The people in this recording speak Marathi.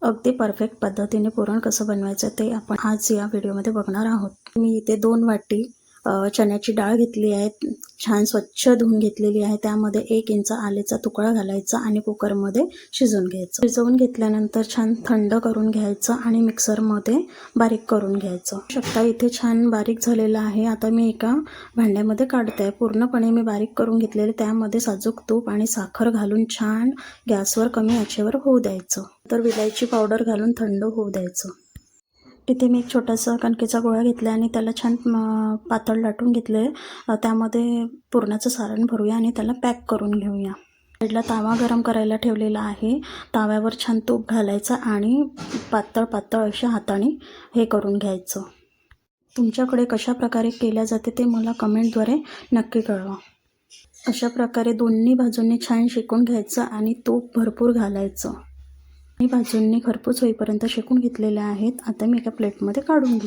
अगदी परफेक्ट पद्धतीने पुरण कसं बनवायचं ते आपण आज या व्हिडिओमध्ये बघणार आहोत। मी इथे 2 वाटी चण्याची डाळ घेतली आहे, छान स्वच्छ धुवून घेतलेली आहे। त्यामध्ये 1 इंच आलेचा तुकडा घालायचा आणि कुकरमध्ये शिजवून घ्यायचं। शिजवून घेतल्यानंतर छान थंड करून घ्यायचं आणि मिक्सरमध्ये बारीक करून घ्यायचं। शकता इथे छान बारीक झालेलं आहे। आता मी एका भांड्यामध्ये काढते। पूर्णपणे मी बारीक करून घेतलेले, त्यामध्ये साजूक तूप आणि साखर घालून छान गॅसवर कमी आचेवर होऊ द्यायचं। तर विलायची पावडर घालून थंड होऊ द्यायचं। इथे मी एक छोटासा कणकेचा गोळा घेतला आणि त्याला छान पातळ लाटून घेतले। त्यामध्ये पुरणाचं सारण भरूया आणि त्याला पॅक करून घेऊया। साईडला तावा गरम करायला ठेवलेला आहे। ताव्यावर छान तूप घालायचं आणि पातळ पातळ अशा हाताने हे करून घ्यायचं। तुमच्याकडे कशा प्रकारे केल्या जाते ते मला कमेंटद्वारे नक्की कळवा। अशा प्रकारे दोन्ही बाजूंनी छान शेकून घ्यायचं आणि तूप भरपूर घालायचं। दोन्ही बाजूंनी खरपूस होईपर्यंत शेकून घेतलेल्या आहेत। आता मी एका प्लेटमध्ये काढून घेते।